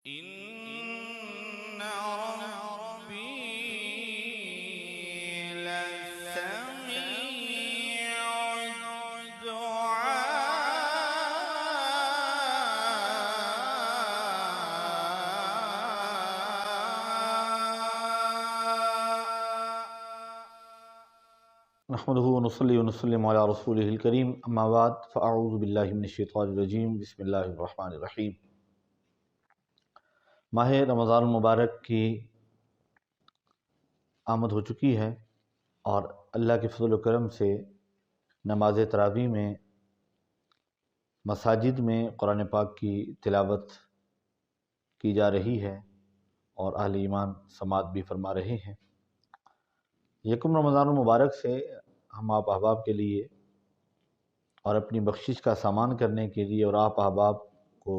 إن ربي لسميع الدعاء. نحمده ونصلي ونسلم على رسوله الكريم اما بعد فاعوذ باللہ من الشیطان الرجیم بسم اللہ الرحمن الرحیم۔ ماہ رمضان المبارک کی آمد ہو چکی ہے اور اللہ کے فضل و کرم سے نماز تراویح میں مساجد میں قرآن پاک کی تلاوت کی جا رہی ہے اور اہل ایمان سماعت بھی فرما رہے ہیں۔ یکم رمضان المبارک سے ہم آپ احباب کے لیے اور اپنی بخشش کا سامان کرنے کے لیے اور آپ احباب کو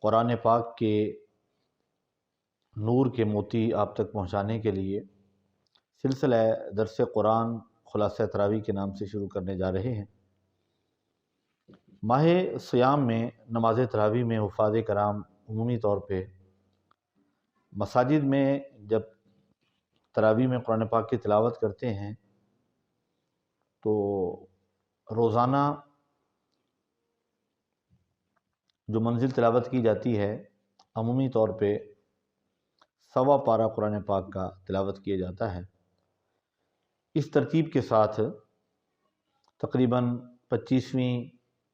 قرآن پاک کے نور کے موتی آپ تک پہنچانے کے لیے سلسلہ درس قرآن خلاصہ تراویح کے نام سے شروع کرنے جا رہے ہیں۔ ماہ صیام میں نماز تراویح میں حفاظ کرام عمومی طور پہ مساجد میں جب تراویح میں قرآن پاک کی تلاوت کرتے ہیں تو روزانہ جو منزل تلاوت کی جاتی ہے عمومی طور پہ 1.25 پارہ قرآن پاک کا تلاوت کیا جاتا ہے۔ اس ترتیب کے ساتھ تقریباً 25ویں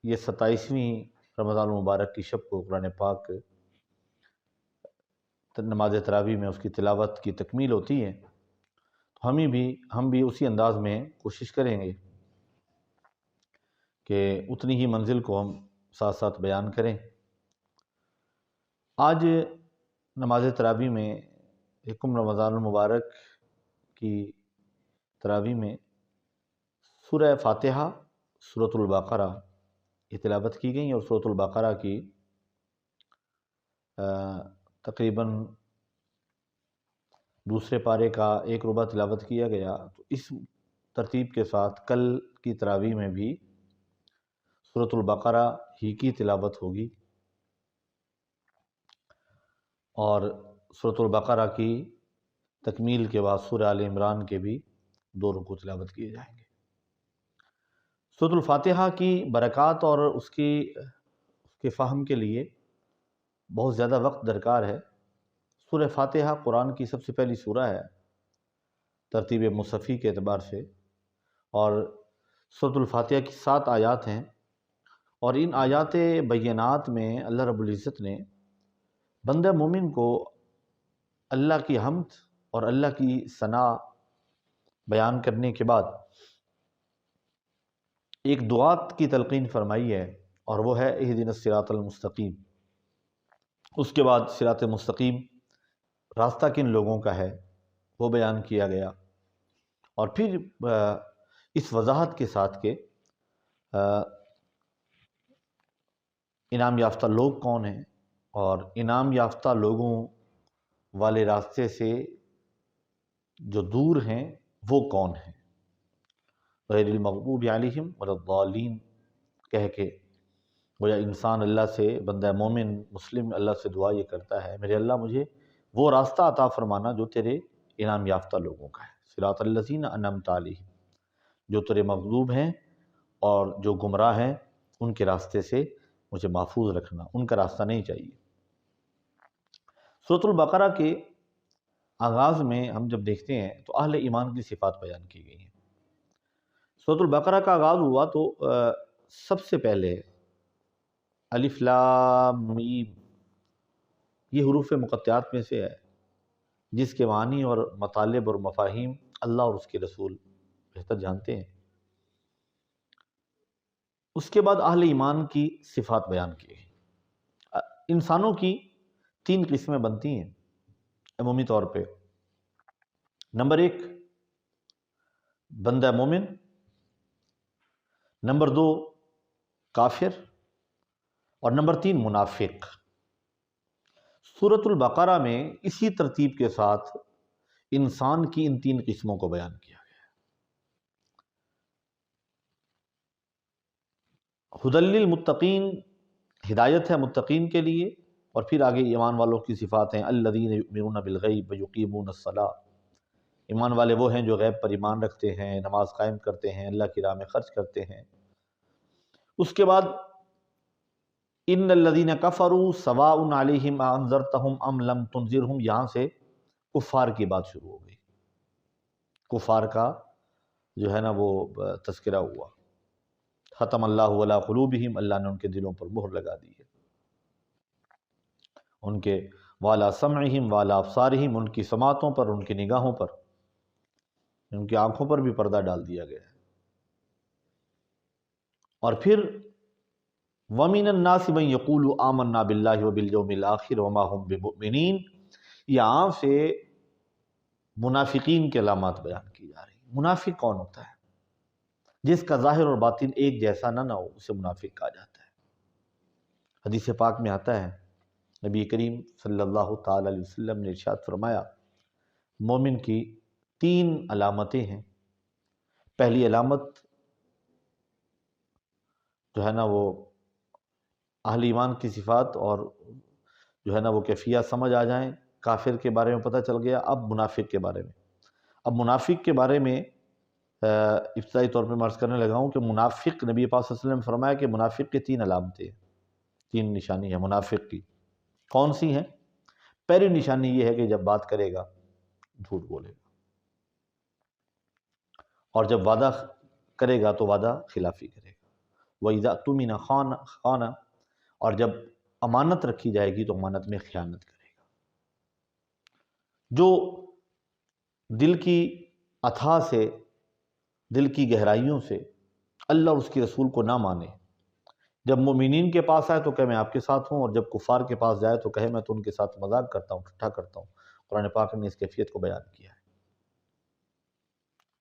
یا 27ویں رمضان المبارک کی شب کو قرآن پاک نماز تراویح میں اس کی تلاوت کی تکمیل ہوتی ہے۔ تو ہم بھی اسی انداز میں کوشش کریں گے کہ اتنی ہی منزل کو ہم ساتھ ساتھ بیان کریں۔ آج نماز تراویح میں یکم رمضان المبارک کی تراویح میں سورہ فاتحہ، سورۃ البقرہ یہ تلاوت کی گئی اور سورۃ البقرہ کی تقریباً دوسرے پارے کا 1 ربع تلاوت کیا گیا۔ تو اس ترتیب کے ساتھ کل کی تراویح میں بھی سورۃ البقرہ ہی کی تلاوت ہوگی اور سورۃ البقرہ کی تکمیل کے بعد سورہ آل عمران کے بھی 2 رکوع تلاوت کیے جائیں گے۔ سورۃ الفاتحہ کی برکات اور اس کے فہم کے لیے بہت زیادہ وقت درکار ہے۔ سورہ فاتحہ قرآن کی سب سے پہلی سورہ ہے ترتیب مصحفی کے اعتبار سے، اور سورۃ الفاتحہ کی 7 آیات ہیں، اور ان آیات بینات میں اللہ رب العزت نے بندہ مومن کو اللہ کی حمد اور اللہ کی ثنا بیان کرنے کے بعد ایک دعا کی تلقین فرمائی ہے، اور وہ ہے اہدنا الصراط المستقیم۔ اس کے بعد صراط مستقیم راستہ کن لوگوں کا ہے وہ بیان کیا گیا، اور پھر اس وضاحت کے ساتھ کہ انعام یافتہ لوگ کون ہیں اور انعام یافتہ لوگوں والے راستے سے جو دور ہیں وہ کون ہیں، غیر المغضوب علیہم ولا الضالین کہہ کے گویا انسان اللہ سے، بندہ مومن مسلم اللہ سے دعا یہ کرتا ہے میرے اللہ مجھے وہ راستہ عطا فرمانا جو تیرے انعام یافتہ لوگوں کا ہے، صراط الذین انعمت علیہم، جو تیرے مغضوب ہیں اور جو گمراہ ہیں ان کے راستے سے مجھے محفوظ رکھنا، ان کا راستہ نہیں چاہیے۔ سورۃ البقرہ کے آغاز میں ہم جب دیکھتے ہیں تو اہل ایمان کی صفات بیان کی گئی ہیں۔ سورۃ البقرہ کا آغاز ہوا تو سب سے پہلے الف لام میم یہ حروف مقطعات میں سے ہے، جس کے معنی اور مطالب اور مفاہیم اللہ اور اس کے رسول بہتر جانتے ہیں۔ اس کے بعد اہل ایمان کی صفات بیان کی گئی۔ انسانوں کی 3 قسمیں بنتی ہیں عمومی طور پہ۔ نمبر 1 بندہ مومن، نمبر 2 کافر، اور نمبر 3 منافق۔ سورۃ البقرہ میں اسی ترتیب کے ساتھ انسان کی ان 3 قسموں کو بیان کیا گیا ہے۔ ہدی للمتقین ہدایت ہے متقین کے لیے، اور پھر آگے ایمان والوں کی صفات ہیں الذین یؤمنون بالغیب ویقیمون الصلاۃ، ایمان والے وہ ہیں جو غیب پر ایمان رکھتے ہیں، نماز قائم کرتے ہیں، اللہ کی راہ میں خرچ کرتے ہیں۔ اس کے بعد ان الذین کفروا سواء علیہم انذرتہم ام لم تنذرہم، یہاں سے کفار کی بات شروع ہو گئی، کفار کا جو ہے نا وہ تذکرہ ہوا۔ ختم اللہ علی قلوبہم، اللہ نے ان کے دلوں پر مہر لگا دی ہے، ان کے والا سمعہم والا ابصارہم، ان کی سماعتوں پر، ان کی نگاہوں پر، ان کی آنکھوں پر بھی پردہ ڈال دیا گیا ہے۔ اور پھر وَمِنَ النَّاسِ مَن يَقُولُ آمَنَّا بِاللَّهِ وَبِالْيَوْمِ الْآخِرِ وَمَا هُمْ بِمُؤْمِنِينَ، یہ عام سے منافقین کے علامات بیان کی جا رہی ہیں۔ منافق کون ہوتا ہے؟ جس کا ظاہر اور باطن ایک جیسا نہ ہو اسے منافق کہا جاتا ہے۔ حدیث پاک میں آتا ہے، نبی کریم صلی اللہ تعالی علیہ وسلم نے ارشاد فرمایا مومن کی 3 علامتیں ہیں۔ پہلی علامت جو ہے نا وہ اہل ایمان کی صفات اور جو ہے نا وہ کیفیات سمجھ آ جائیں، کافر کے بارے میں پتہ چل گیا۔ اب منافق کے بارے میں، اب منافق کے بارے میں ابتدائی طور پہ میں عرض کرنے لگا ہوں کہ منافق، نبی پاک صلی اللہ علیہ وسلم نے فرمایا کہ منافق کی 3 علامتیں ہیں، 3 نشانی ہے منافق کی۔ کون سی ہیں؟ پہلی نشانی یہ ہے کہ جب بات کرے گا جھوٹ بولے گا، اور جب وعدہ کرے گا تو وعدہ خلافی کرے گا۔ وَإِذَا اؤْتُمِنَ خَانَ، اور جب امانت رکھی جائے گی تو امانت میں خیانت کرے گا۔ جو دل کی اتھا سے، دل کی گہرائیوں سے اللہ اور اس کے رسول کو نہ مانے، جب مومنین کے پاس آئے تو کہے میں آپ کے ساتھ ہوں، اور جب کفار کے پاس جائے تو کہے میں تو ان کے ساتھ مذاق کرتا ہوں، ٹھٹھا کرتا ہوں۔ قرآن پاک نے اس کیفیت کو بیان کیا ہے۔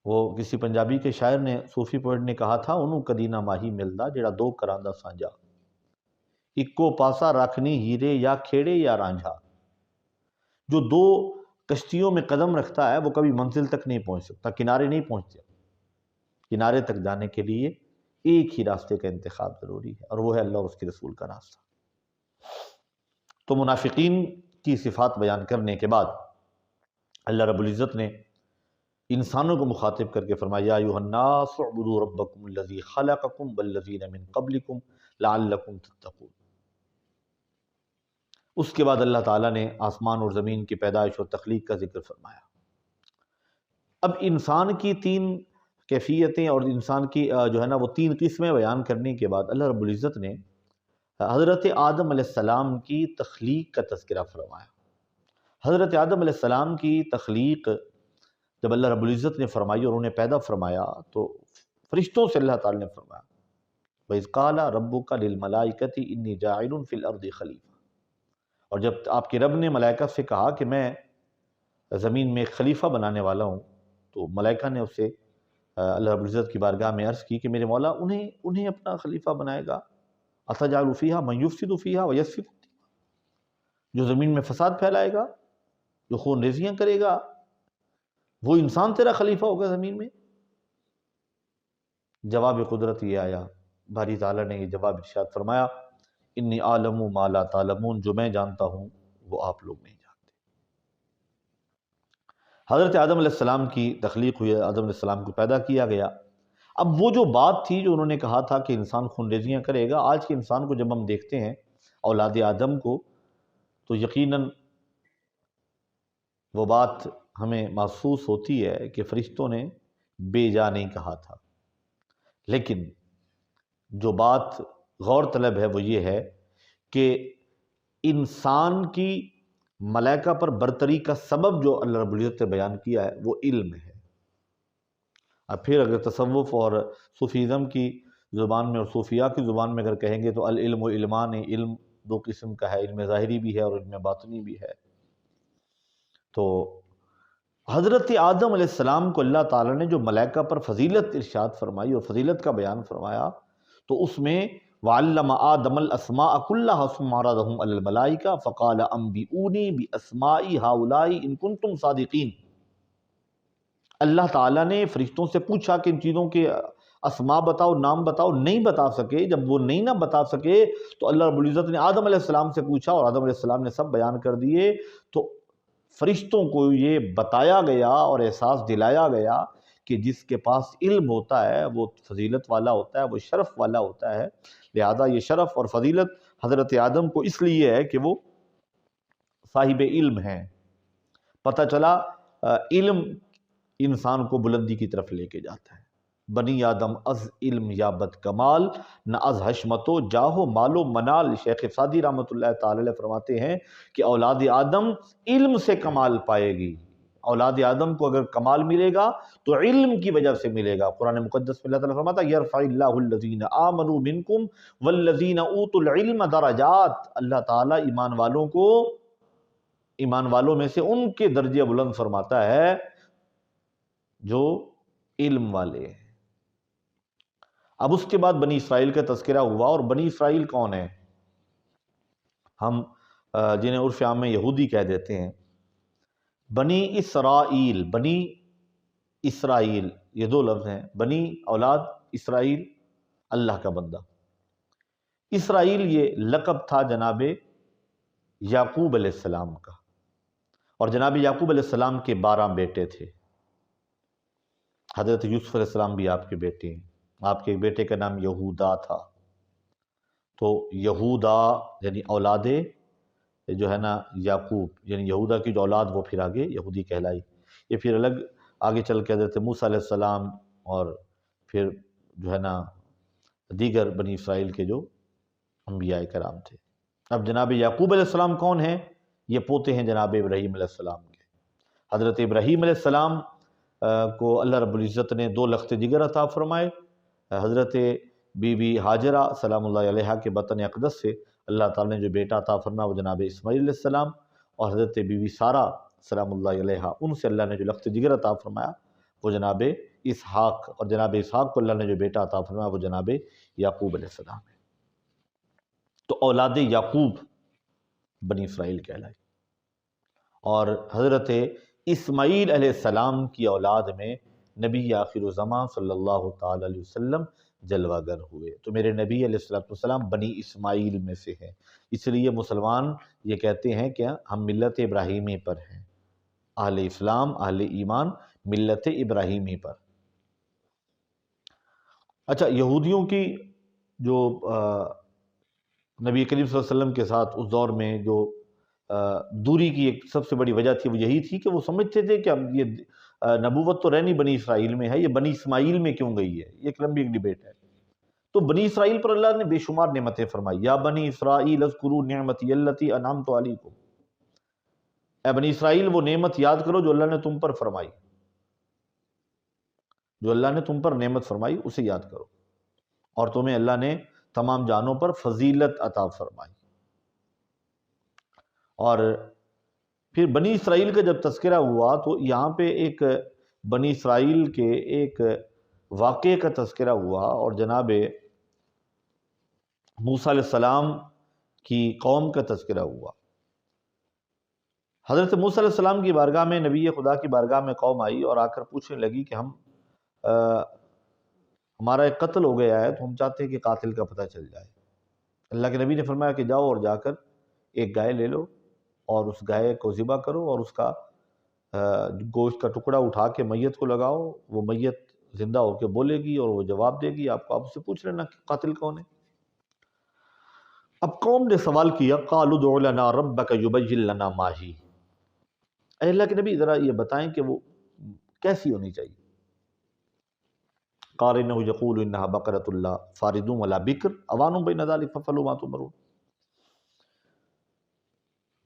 وہ کسی پنجابی کے شاعر نے، صوفی پوئٹ نے کہا تھا، انہوں کدینہ ماہی ملدا جڑا 2 کراندہ سانجا، اکو پاسا رکھنی ہیرے یا کھیڑے یا رانجھا۔ جو 2 کشتیوں میں قدم رکھتا ہے وہ کبھی منزل تک نہیں پہنچ سکتا، کنارے نہیں پہنچتے۔ کنارے تک جانے کے لیے ایک ہی راستے کا انتخاب ضروری ہے، اور وہ ہے اللہ اور اس کے رسول کا راستہ۔ تو منافقین کی صفات بیان کرنے کے بعد اللہ رب العزت نے انسانوں کو مخاطب کر کے فرمایا یا ایھا الناس اعبدوا ربکم الذی خلقکم والذین من قبلکم لعلکم تتقون۔ اس کے بعد اللہ تعالیٰ نے آسمان اور زمین کی پیدائش اور تخلیق کا ذکر فرمایا۔ اب انسان کی 3 کیفیتیں اور انسان کی جو ہے نا وہ 3 قسمیں بیان کرنے کے بعد اللہ رب العزت نے حضرت آدم علیہ السلام کی تخلیق کا تذکرہ فرمایا۔ حضرت آدم علیہ السلام کی تخلیق جب اللہ رب العزت نے فرمائی اور انہیں پیدا فرمایا تو فرشتوں سے اللہ تعالیٰ نے فرمایا وَإِذْ قَالَ رَبُّكَ لِلْمَلَائِكَةِ إِنِّي جَاعِلٌ فِي الْأَرْضِ خَلِيفَةً، اور جب آپ کے رب نے ملائکہ سے کہا کہ میں زمین میں ایک خلیفہ بنانے والا ہوں، تو ملائکہ نے اسے اللہ رب العزت کی بارگاہ میں عرض کی کہ میرے مولا انہیں اپنا خلیفہ بنائے گا، أَتَجْعَلُ فِيهَا مَن يُفْسِدُ فِيهَا وَيَسْفِكُ الدِّمَاءَ، جو زمین میں فساد پھیلائے گا، جو خون ریزیاں کرے گا، وہ انسان تیرا خلیفہ ہوگا زمین میں؟ جواب قدرت یہ آیا، باری تعالیٰ نے یہ جواب ارشاد فرمایا انی اعلم ما لا تعلمون، جو میں جانتا ہوں وہ آپ لوگ نہیں جانتے۔ حضرت آدم علیہ السلام کی تخلیق ہوئی، آدم علیہ السلام کو پیدا کیا گیا۔ اب وہ جو بات تھی جو انہوں نے کہا تھا کہ انسان خون ریزیاں کرے گا، آج کے انسان کو جب ہم دیکھتے ہیں اولاد آدم کو، تو یقیناً وہ بات ہمیں محسوس ہوتی ہے کہ فرشتوں نے بے جا نہیں کہا تھا، لیکن جو بات غور طلب ہے وہ یہ ہے کہ انسان کی ملائکہ پر برتری کا سبب جو اللہ رب العزت نے بیان کیا ہے وہ علم ہے۔ اب پھر اگر تصوف اور صوفیزم کی زبان میں اور صوفیاء کی زبان میں اگر کہیں گے تو العلم و علمان، علم 2 قسم کا ہے، علم ظاہری بھی ہے اور علم باطنی بھی ہے۔ تو حضرت آدم علیہ السلام کو اللہ تعالیٰ نے جو ملائکہ پر فضیلت ارشاد فرمائی اور فضیلت کا بیان فرمایا، تو اس میں وَعَلَّمَ آدَمَ الْأَسْمَاءَ كُلَّهَا ثُمَّ عَرَضَهُمْ عَلَى الْمَلَائِكَةِ فَقَالَ أَنْبِئُونِي بِأَسْمَاءِ هَؤُلَاءِ إِن كُنتُمْ صَادِقِينَ۔ اللہ تعالیٰ نے فرشتوں سے پوچھا کہ ان چیزوں کے اسما بتاؤ، نام بتاؤ، نہیں بتا سکے۔ جب وہ نہیں نہ بتا سکے تو اللہ رب العزت نے آدم علیہ السلام سے پوچھا اور آدم علیہ السلام نے سب بیان کر دیے۔ تو فرشتوں کو یہ بتایا گیا اور احساس دلایا گیا کہ جس کے پاس علم ہوتا ہے وہ فضیلت والا ہوتا ہے، وہ شرف والا ہوتا ہے۔ لہذا یہ شرف اور فضیلت حضرت آدم کو اس لیے ہے کہ وہ صاحب علم ہیں۔ پتہ چلا علم انسان کو بلندی کی طرف لے کے جاتا ہے۔ بنی آدم از علم یا بد کمال، نہ از حشمت و جاہ و مال و منال۔ شیخ سعدی رحمۃ اللہ تعالی علیہ فرماتے ہیں کہ اولاد آدم علم سے کمال پائے گی۔ اولاد آدم کو اگر کمال ملے گا تو علم کی وجہ سے ملے گا۔ قرآن مقدس میں اللہ تعالیٰ فرماتا ہے یرفع اللہ الذین آمنوا منکم والذین اوتوا العلم درجات۔ اللہ تعالیٰ ایمان والوں میں سے ان کے درجے بلند فرماتا ہے جو علم والے ہیں۔ اب اس کے بعد بنی اسرائیل کا تذکرہ ہوا، اور بنی اسرائیل کون ہیں؟ ہم جنہیں عرف عام میں یہودی کہہ دیتے ہیں۔ بنی اسرائیل، بنی اسرائیل یہ دو لفظ ہیں۔ بنی اولاد، اسرائیل اللہ کا بندہ۔ اسرائیل یہ لقب تھا جناب یعقوب علیہ السلام کا، اور جناب یعقوب علیہ السلام کے 12 بیٹے تھے۔ حضرت یوسف علیہ السلام بھی آپ کے بیٹے ہیں۔ آپ کے ایک بیٹے کا نام یہودا تھا۔ تو یہودا یعنی اولاد جو ہے نا یعقوب، یعنی یہودا کی جو اولاد وہ پھر آگے یہودی کہلائی۔ یہ پھر الگ آگے چل کے حضرت موسیٰ علیہ السلام اور پھر جو ہے نا دیگر بنی اسرائیل کے جو انبیاء کرام تھے۔ اب جناب یعقوب علیہ السلام کون ہیں؟ یہ پوتے ہیں جناب ابراہیم علیہ السلام کے۔ حضرت ابراہیم علیہ السلام کو اللہ رب العزت نے 2 لخت جگر عطا فرمائے۔ حضرت بی بی ہاجرہ سلام اللہ علیہا کے بطن اقدس سے اللہ تعالیٰ نے جو بیٹا عطا فرمایا وہ جناب اسماعیل علیہ السلام، اور حضرت بی بی سارہ سلام اللہ علیہا ان سے اللہ نے جو لخت جگر عطا فرمایا وہ جناب اسحاق، اور جناب اسحاق کو اللہ نے جو بیٹا عطا فرمایا وہ جناب یعقوب علیہ السلام ہے۔ تو اولاد یعقوب بنی اسرائیل کہلائی۔ اور حضرت اسماعیل علیہ السلام کی اولاد میں نبی آخر الزماں صلی اللہ تعالی علیہ وسلم جلوہ گر ہوئے۔ تو میرے نبی علیہ السلام بنی اسماعیل میں سے ہیں، اس لیے مسلمان یہ کہتے ہیں کہ ہم ملت ابراہیمی پر ہیں، اہل اسلام اہل ایمان ملت ابراہیمی پر۔ اچھا، یہودیوں کی جو نبی کریم صلی اللہ علیہ وسلم کے ساتھ اس دور میں جو دوری کی ایک سب سے بڑی وجہ تھی وہ یہی تھی کہ وہ سمجھتے تھے کہ اب یہ نبوت تو رہنی بنی اسرائیل میں ہے، یہ بنی اسماعیل میں کیوں گئی ہے؟ یہ ایک لمبی ڈیبیٹ ہے۔ تو بنی اسرائیل پر اللہ نے بے شمار نعمتیں فرمائی۔ یا بنی اسرائیل اذکروا نعمتی التی انعمت علیکم، اے بنی اسرائیل وہ نعمت یاد کرو جو اللہ نے تم پر فرمائی، جو اللہ نے تم پر نعمت فرمائی اسے یاد کرو، اور تمہیں اللہ نے تمام جانوں پر فضیلت عطا فرمائی۔ اور پھر بنی اسرائیل کا جب تذکرہ ہوا تو یہاں پہ ایک بنی اسرائیل کے ایک واقعے کا تذکرہ ہوا، اور جناب موسیٰ علیہ السلام کی قوم کا تذکرہ ہوا۔ حضرت موسیٰ علیہ السلام کی بارگاہ میں، نبی خدا کی بارگاہ میں قوم آئی اور آ کر پوچھنے لگی کہ ہمارا ایک قتل ہو گیا ہے، تو ہم چاہتے ہیں کہ قاتل کا پتہ چل جائے۔ اللہ کے نبی نے فرمایا کہ جاؤ اور جا کر ایک گائے لے لو اور اس گائے کو ذبح کرو، اور اس کا گوشت کا ٹکڑا اٹھا کے میت کو لگاؤ، وہ میت زندہ ہو کے بولے گی اور وہ جواب دے گی، آپ اس سے پوچھ لینا کہ قاتل کون ہے۔ اب قوم نے سوال کیا، قالوا ادع لنا ربک یبین لنا ما ہی، اے اللہ کے نبی ذرا یہ بتائیں کہ وہ کیسی ہونی چاہیے۔ قال انه یقول انها بقرۃ لا فارض ولا بکر اوان بین ذلک فافعلوا ما تؤمرون۔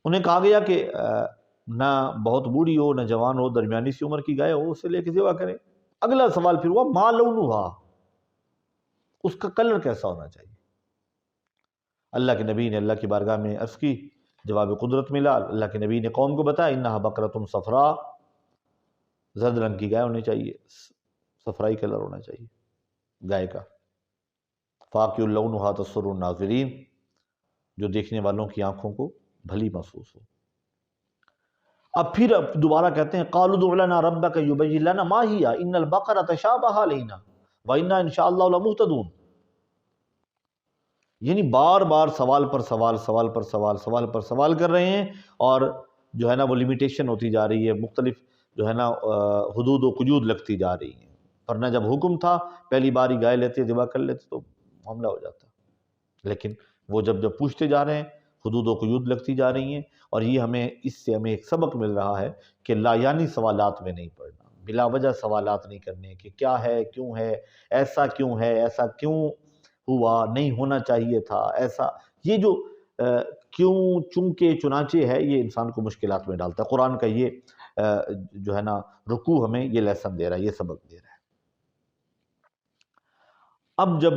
انہیں کہا گیا کہ نہ بہت بوڑھی ہو نہ جوان ہو، درمیانی سی عمر کی گائے ہو، اسے لے کے ذبح کریں۔ اگلا سوال پھر ہوا ما لونھا، اس کا کلر کیسا ہونا چاہیے۔ اللہ کے نبی نے اللہ کی بارگاہ میں عرض کی، جواب قدرت ملا۔ اللہ کے نبی نے قوم کو بتایا انھا بقرۃ صفراء، زرد رنگ کی گائے ہونی چاہیے، صفرائی کلر ہونا چاہیے گائے کا۔ فاقع لونھا تسر الناظرین، جو دیکھنے والوں کی آنکھوں کو بھلی محسوس ہو۔ اب پھر دوبارہ کہتے ہیں قالوا ادع لنا ربک یبین لنا ما ہی ان البقرۃ تشابہ علینا، وَإِنَّا إِنْ شَاءَ اللَّهُ لَمُهْتَدُونَ. یعنی بار بار سوال پر سوال، سوال پر سوال، سوال پر سوال کر رہے ہیں، اور جو ہے نا وہ لمیٹیشن ہوتی جا رہی ہے، مختلف جو ہے نا حدود و قیود لگتی جا رہی ہیں. ورنہ جب حکم تھا پہلی بار ہی گائے لیتے، ذبح کر لیتے تو معاملہ ہو جاتا. لیکن وہ جب پوچھتے جا رہے ہیں، حدود و قیود لگتی جا رہی ہیں. اور یہ اس سے ہمیں ایک سبق مل رہا ہے کہ لا یعنی سوالات میں نہیں پڑنا، بلا وجہ سوالات نہیں کرنے کہ کیا ہے، کیوں ہے، ایسا کیوں ہے، ایسا کیوں ہوا، نہیں ہونا چاہیے تھا ایسا. یہ جو کیوں، چونکہ، چنانچہ ہے، یہ انسان کو مشکلات میں ڈالتا ہے. قرآن کا یہ جو ہے نا رکوع ہمیں یہ لیسن دے رہا ہے، یہ سبق دے رہا ہے. اب جب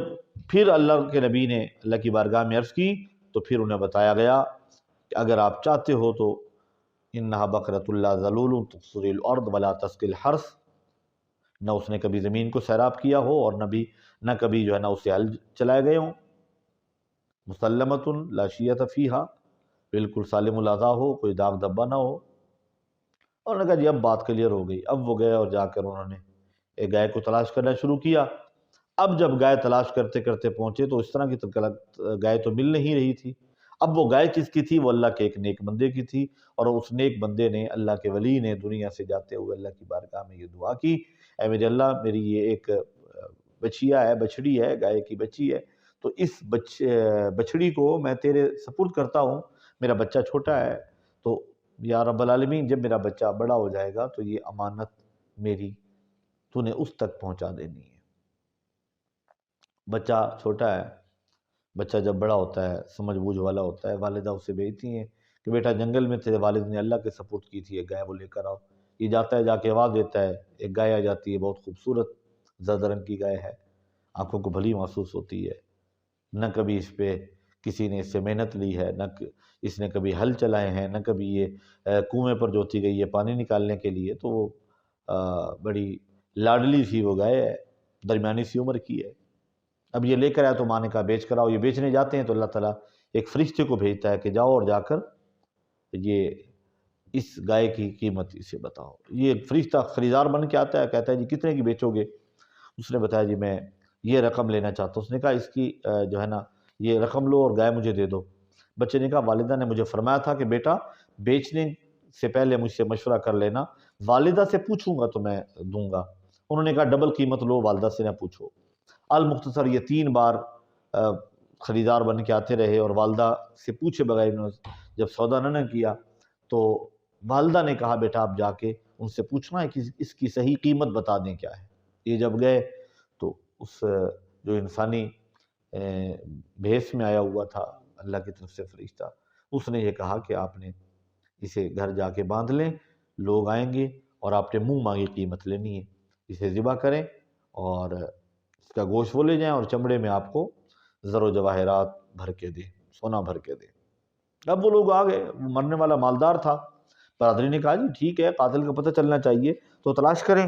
پھر اللہ کے نبی نے اللہ کی بارگاہ میں عرض کی تو پھر انہیں بتایا گیا کہ اگر آپ چاہتے ہو تو انہا بقرۃ اللہ ذلول تقصر الارض ولا تسقی الحرث، نہ اس نے کبھی زمین کو سیراب کیا ہو اور نہ کبھی جو ہے نا اسے ہل چلائے گئے ہوں. مسلمۃ لا شیۃ فیہا، بالکل سالم الاذا ہو، کوئی داغ دبا نہ ہو. اور نے کہا جی اب بات کلیئر ہو گئی. اب وہ گئے اور جا کر انہوں نے ایک گائے کو تلاش کرنا شروع کیا. اب جب گائے تلاش کرتے کرتے پہنچے تو اس طرح کی گائے تو مل نہیں رہی تھی. اب وہ گائے کس کی تھی؟ وہ اللہ کے ایک نیک بندے کی تھی. اور اس نیک بندے نے، اللہ کے ولی نے، دنیا سے جاتے ہوئے اللہ کی بارگاہ میں یہ دعا کی، اے میرے اللہ، میری یہ ایک بچیا ہے، بچڑی ہے، گائے کی بچی ہے، تو اس بچڑی کو میں تیرے سپرد کرتا ہوں. میرا بچہ چھوٹا ہے، تو یا رب العالمین جب میرا بچہ بڑا ہو جائے گا تو یہ امانت میری تو نے اس تک پہنچا دینی ہے. بچہ چھوٹا ہے، بچہ جب بڑا ہوتا ہے، سمجھ بوجھ والا ہوتا ہے، والدہ اسے بھیجتی ہیں کہ بیٹا جنگل میں تیرے والد نے اللہ کے سپرد کی تھی ایک گائے، وہ لے کر آؤ. یہ جاتا ہے، جا کے آواز دیتا ہے، ایک گائے آ جاتی ہے، بہت خوبصورت زرد رنگ کی گائے ہے، آنکھوں کو بھلی محسوس ہوتی ہے. نہ کبھی اس پہ کسی نے اس سے محنت لی ہے، نہ اس نے کبھی ہل چلائے ہیں، نہ کبھی یہ کنویں پر جوتی گئی ہے پانی نکالنے کے لیے. تو وہ بڑی لاڈلی سی وہ گائے ہے، درمیانی سی عمر کی ہے. اب یہ لے کر آیا تو ماں نے کہا بیچ کر آؤ. یہ بیچنے جاتے ہیں تو اللہ تعالیٰ ایک فرشتے کو بھیجتا ہے کہ جاؤ اور جا کر یہ اس گائے کی قیمت اسے بتاؤ. یہ فرشتہ خریدار بن کے آتا ہے، کہتا ہے جی کتنے کی بیچو گے؟ اس نے بتایا جی میں یہ رقم لینا چاہتا ہوں. اس نے کہا اس کی جو ہے نا یہ رقم لو اور گائے مجھے دے دو. بچے نے کہا والدہ نے مجھے فرمایا تھا کہ بیٹا بیچنے سے پہلے مجھ سے مشورہ کر لینا، والدہ سے پوچھوں گا تو میں دوں گا. انہوں نے کہا ڈبل قیمت لو، والدہ سے نہ پوچھو. المختصر یہ 3 بار خریدار بن کے آتے رہے اور والدہ سے پوچھے بغیر انہوں نے جب سودا نہ کیا تو والدہ نے کہا بیٹا آپ جا کے ان سے پوچھنا ہے کہ اس کی صحیح قیمت بتا دیں کیا ہے. یہ جب گئے تو اس جو انسانی بھیس میں آیا ہوا تھا اللہ کی طرف سے فرشتہ، اس نے یہ کہا کہ آپ نے اسے گھر جا کے باندھ لیں، لوگ آئیں گے اور آپ نے منہ مانگی قیمت لینی ہے. اسے ذبح کریں اور اس کا گوشت وہ لے جائیں اور چمڑے میں آپ کو زر و جواہرات بھر کے دیں، سونا بھر کے دیں. اب وہ لوگ آ گئے، وہ مرنے والا مالدار تھا. برادری نے کہا جی ٹھیک ہے، قاتل کا پتہ چلنا چاہیے تو تلاش کریں.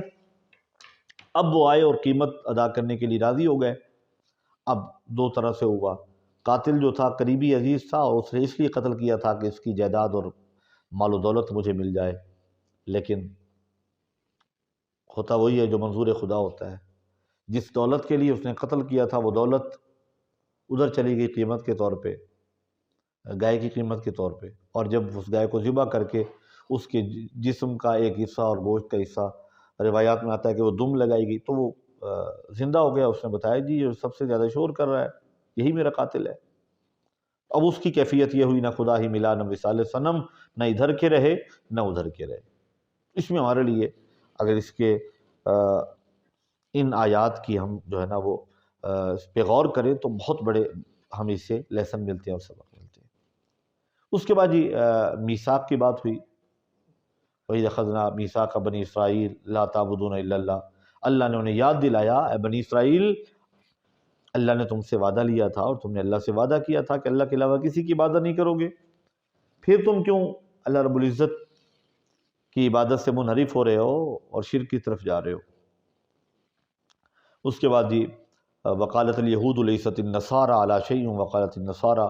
اب وہ آئے اور قیمت ادا کرنے کے لیے راضی ہو گئے. اب 2 طرح سے ہوا. قاتل جو تھا قریبی عزیز تھا اور اس نے اس لیے قتل کیا تھا کہ اس کی جائیداد اور مال و دولت مجھے مل جائے. لیکن ہوتا وہی ہے جو منظور خدا ہوتا ہے. جس دولت کے لیے اس نے قتل کیا تھا وہ دولت ادھر چلی گئی قیمت کے طور پہ، گائے کی قیمت کے طور پہ. اور جب اس گائے کو ذبح کر کے اس کے جسم کا ایک حصہ اور گوشت کا حصہ روایات میں آتا ہے کہ وہ دم لگائی گئی تو وہ زندہ ہو گیا. اس نے بتایا جی یہ سب سے زیادہ شور کر رہا ہے، یہی میرا قاتل ہے. اب اس کی کیفیت یہ ہوئی نہ خدا ہی ملا، نہ وصال صنم، نہ ادھر کے رہے نہ ادھر کے رہے. اس میں ہمارے لیے اگر اس کے ان آیات کی ہم جو ہے نا وہ اس پہ غور کریں تو بہت بڑے ہم اس سے لیسن ملتے ہیں اور سبق ملتے ہیں. اس کے بعد جی میثاق کی بات ہوئی. وَإِذْ أَخَذْنَا مِيثَاقَ بَنِي إِسْرَائِيلَ لَا تَعْبُدُونَ إِلَّا اللَّهَ. اللہ نے انہیں یاد دلایا، اے بنی اسرائیل اللہ نے تم سے وعدہ لیا تھا اور تم نے اللہ سے وعدہ کیا تھا کہ اللہ کے علاوہ کسی کی عبادت نہیں کرو گے. پھر تم کیوں اللہ رب العزت کی عبادت سے منحرف ہو رہے ہو اور شرک کی طرف جا رہے ہو. اس کے بعد جی وقالت الیہود لیست النصارى علی شیء وقالت النصارى.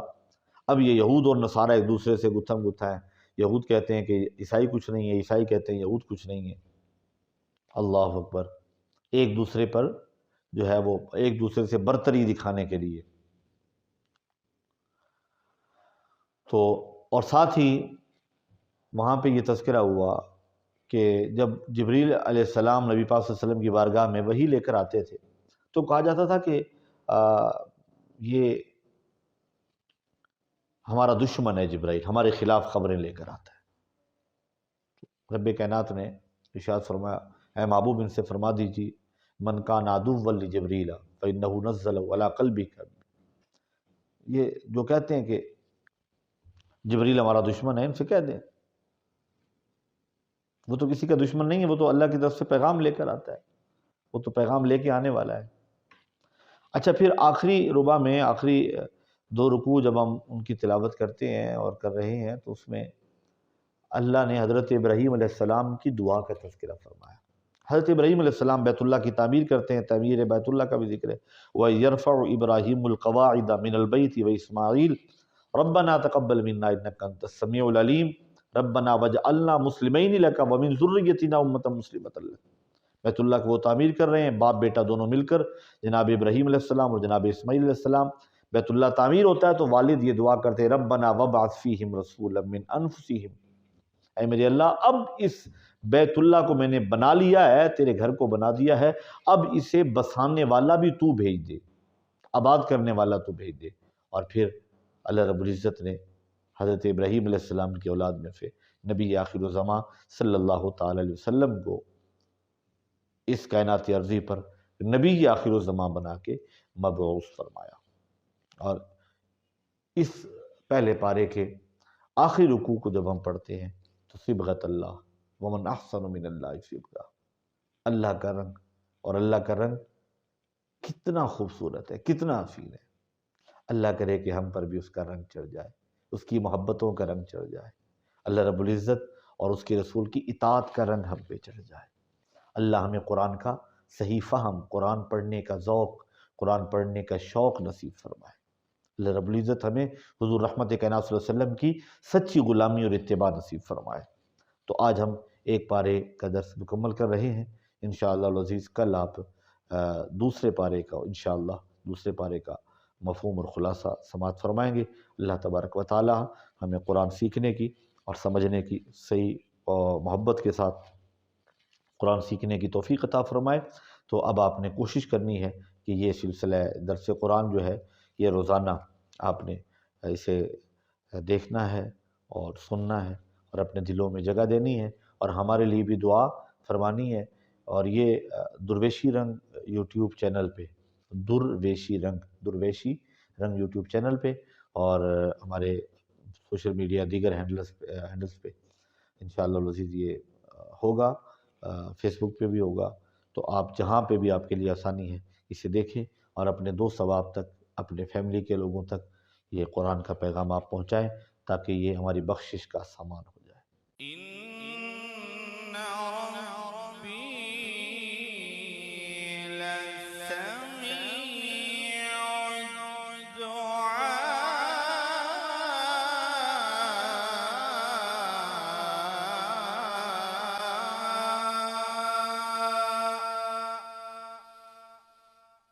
اب یہ یہود اور نصارہ ایک دوسرے سے گتھم گتھا ہے. یہود کہتے ہیں کہ عیسائی کچھ نہیں ہے، عیسائی کہتے ہیں یہود کچھ نہیں ہے. اللہ اکبر. ایک دوسرے پر جو ہے وہ ایک دوسرے سے برتری دکھانے کے لیے. تو اور ساتھ ہی وہاں پہ یہ تذکرہ ہوا کہ جب جبریل علیہ السلام نبی پاک صلی اللہ علیہ وسلم کی بارگاہ میں وحی لے کر آتے تھے تو کہا جاتا تھا کہ یہ ہمارا دشمن ہے جبرائیل، ہمارے خلاف خبریں لے کر آتا ہے. رب کائنات نے ارشاد فرمایا اے محبوب ان سے فرما دیجیے من کان عدوا لجبریل فإنہ نزل علی قلبک. یہ جو کہتے ہیں کہ جبریل ہمارا دشمن ہے، ان سے کہہ دیں وہ تو کسی کا دشمن نہیں ہے، وہ تو اللہ کی طرف سے پیغام لے کر آتا ہے، وہ تو پیغام لے کے آنے والا ہے. اچھا پھر آخری ربع میں آخری 2 رکوع جب ہم ان کی تلاوت کرتے ہیں اور کر رہے ہیں تو اس میں اللہ نے حضرت ابراہیم علیہ السلام کی دعا کا تذکرہ فرمایا. حضرت ابراہیم علیہ السلام بیت اللہ کی تعمیر کرتے ہیں، تعمیر بیت اللہ کا بھی ذکر ہے. وَيَرْفَعُ إِبْرَاهِيمُ الْقَوَاعِدَ مِنَ الْبَيْتِ وَإِسْمَاعِيلُ رَبَّنَا تَقَبَّلْ مِنَّا إِنَّكَ أَنْتَ السَّمِيعُ الْعَلِيمُ رَبَّنَا وَاجْعَلْنَا مُسْلِمَيْنِ لَكَ وَمِنْ ذُرِّيَّتِنَا أُمَّةً مُسْلِمَةً لَكَ. بیت اللہ کو وہ تعمیر کر رہے ہیں، باپ بیٹا دونوں مل کر، جناب ابراہیم علیہ السلام اور جناب اسماعیل علیہ السلام. بیت اللہ تعمیر ہوتا ہے تو والد یہ دعا کرتے ہیں ربنا وابعث فیہم رسولا من انفسہم، اے میرے اللہ اب اس بیت اللہ کو میں نے بنا لیا ہے، تیرے گھر کو بنا دیا ہے، اب اسے بسانے والا بھی تو بھیج دے، آباد کرنے والا تو بھیج دے. اور پھر اللہ رب العزت نے حضرت ابراہیم علیہ السلام کی اولاد میں سے نبی آخر الزمان صلی اللہ تعالی علیہ وسلم کو اس کائنات عرضی پر نبی آخر الزمان بنا کے مبعوث فرمایا. اور اس پہلے پارے کے آخری رکوع کو جب ہم پڑھتے ہیں تو صبغۃ اللہ ومن احسن من اللہ صبغہ، اللہ کا رنگ، اور اللہ کا رنگ کتنا خوبصورت ہے، کتنا حسین ہے. اللہ کرے کہ ہم پر بھی اس کا رنگ چڑھ جائے، اس کی محبتوں کا رنگ چڑھ جائے، اللہ رب العزت اور اس کے رسول کی اطاعت کا رنگ ہم پہ چڑھ جائے. اللہ ہمیں قرآن کا صحیح فہم، قرآن پڑھنے کا ذوق، قرآن پڑھنے کا شوق نصیب فرمائے. اللہ رب العزت ہمیں حضور رحمت کائنات صلی اللہ علیہ وسلم کی سچی غلامی اور اتباع نصیب فرمائے. تو آج ہم ایک پارے کا درس مکمل کر رہے ہیں. انشاءاللہ العزیز کل آپ دوسرے پارے کا دوسرے پارے کا مفہوم اور خلاصہ سماعت فرمائیں گے. اللہ تبارک و تعالی ہمیں قرآن سیکھنے کی اور سمجھنے کی صحیح اور محبت کے ساتھ قرآن سیکھنے کی توفیق عطا فرمائے. تو اب آپ نے کوشش کرنی ہے کہ یہ سلسلہ درس قرآن جو ہے یہ روزانہ آپ نے اسے دیکھنا ہے اور سننا ہے اور اپنے دلوں میں جگہ دینی ہے اور ہمارے لیے بھی دعا فرمانی ہے. اور یہ درویشی رنگ یوٹیوب چینل پہ درویشی رنگ یوٹیوب چینل پہ اور ہمارے سوشل میڈیا دیگر ہینڈلز پہ انشاءاللہ العزیز یہ ہوگا. فیس بک پہ بھی ہوگا. تو آپ جہاں پہ بھی آپ کے لیے آسانی ہے اسے دیکھیں اور اپنے دوست احباب تک، اپنے فیملی کے لوگوں تک یہ قرآن کا پیغام آپ پہنچائیں تاکہ یہ ہماری بخشش کا سامان ہو.